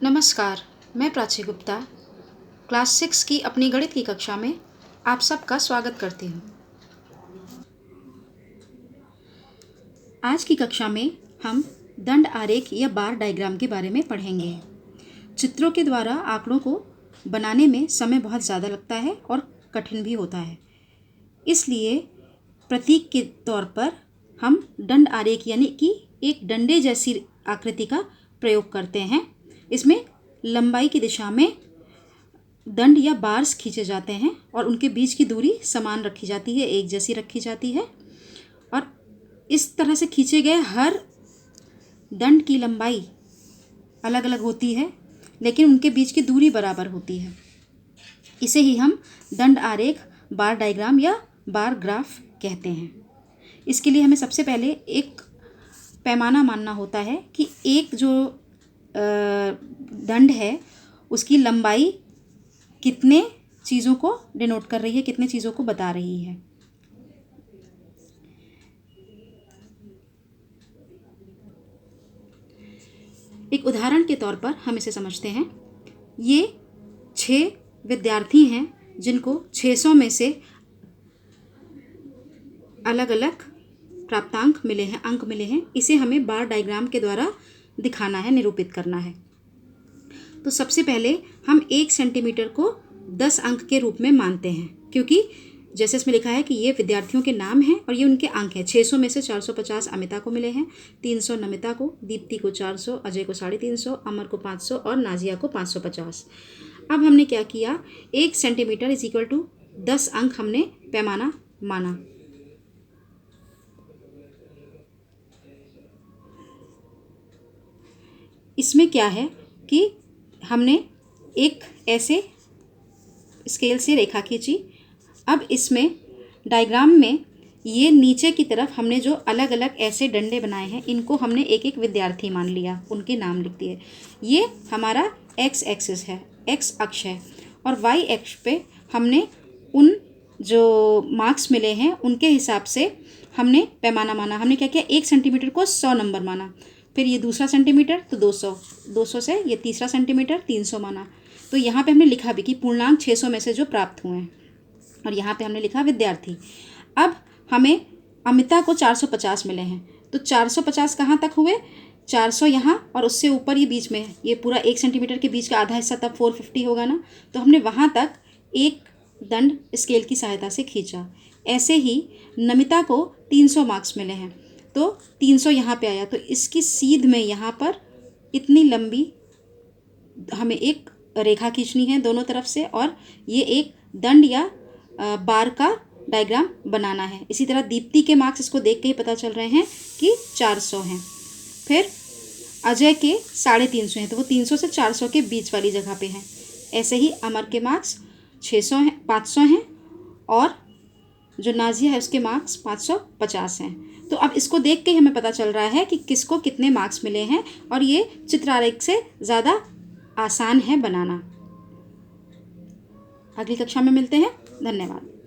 नमस्कार, मैं प्राची गुप्ता क्लास 6 की अपनी गणित की कक्षा में आप सबका स्वागत करती हूँ। आज की कक्षा में हम दंड आरेख या बार डायग्राम के बारे में पढ़ेंगे। चित्रों के द्वारा आंकड़ों को बनाने में समय बहुत ज़्यादा लगता है और कठिन भी होता है, इसलिए प्रतीक के तौर पर हम दंड आरेख यानी कि एक डंडे जैसी आकृति का प्रयोग करते हैं। इसमें लंबाई की दिशा में दंड या बार्स खींचे जाते हैं और उनके बीच की दूरी समान रखी जाती है, एक जैसी रखी जाती है। और इस तरह से खींचे गए हर दंड की लंबाई अलग अलग होती है, लेकिन उनके बीच की दूरी बराबर होती है। इसे ही हम दंड आरेख, बार डायग्राम या बार ग्राफ कहते हैं। इसके लिए हमें सबसे पहले एक पैमाना मानना होता है कि एक जो दंड है उसकी लंबाई कितने चीज़ों को डिनोट कर रही है, कितने चीज़ों को बता रही है। एक उदाहरण के तौर पर हम इसे समझते हैं। ये 6 विद्यार्थी हैं जिनको 600 में से अलग अलग प्राप्तांक मिले हैं, अंक मिले हैं। इसे हमें बार डायग्राम के द्वारा दिखाना है, निरूपित करना है। तो सबसे पहले हम 1 सेंटीमीटर को 10 अंक के रूप में मानते हैं, क्योंकि जैसे इसमें लिखा है कि ये विद्यार्थियों के नाम हैं और ये उनके अंक हैं। 600 में से 450 अमिता को मिले हैं, 300 नमिता को, दीप्ति को 400, अजय को 350, अमर को 500 और नाजिया को 550। अब हमने क्या किया, 1 सेंटीमीटर इज इक्वल टू 10 अंक हमने पैमाना माना। इसमें क्या है कि हमने एक ऐसे स्केल से रेखा खींची। अब इसमें डायग्राम में ये नीचे की तरफ हमने जो अलग अलग ऐसे डंडे बनाए हैं, इनको हमने एक एक विद्यार्थी मान लिया, उनके नाम लिख दिए। ये हमारा एक्स एक्सिस है, एक्स अक्ष है, और वाई अक्ष पे हमने उन जो मार्क्स मिले हैं उनके हिसाब से हमने पैमाना माना। हमने क्या किया, 1 सेंटीमीटर को 100 नंबर माना, फिर ये दूसरा सेंटीमीटर तो 200, 200 से ये तीसरा सेंटीमीटर 300 माना। तो यहाँ पे हमने लिखा भी कि पूर्णांक 600 में से जो प्राप्त हुए हैं, और यहाँ पे हमने लिखा विद्यार्थी। अब हमें अमिता को 450 मिले हैं, तो 450 कहाँ तक हुए, 400 यहाँ और उससे ऊपर ये बीच में है, ये पूरा 1 सेंटीमीटर के बीच का आधा हिस्सा तब 450 होगा ना। तो हमने वहाँ तक एक दंड स्केल की सहायता से खींचा। ऐसे ही नमिता को 300 मार्क्स मिले हैं, तो 300 यहाँ पे आया, तो इसकी सीध में यहाँ पर इतनी लंबी हमें एक रेखा खींचनी है दोनों तरफ से, और ये एक दंड या बार का डायग्राम बनाना है। इसी तरह दीप्ति के मार्क्स इसको देख के ही पता चल रहे हैं कि 400 हैं। फिर अजय के 350 हैं, तो वो 300 से 400 के बीच वाली जगह पे हैं। ऐसे ही अमर के मार्क्स 600 हैं, 500 हैं, और जो नाजिया है उसके मार्क्स 550 हैं। तो अब इसको देख के हमें पता चल रहा है कि किसको कितने मार्क्स मिले हैं, और ये चित्रारेख से ज़्यादा आसान है बनाना। अगली कक्षा में मिलते हैं। धन्यवाद।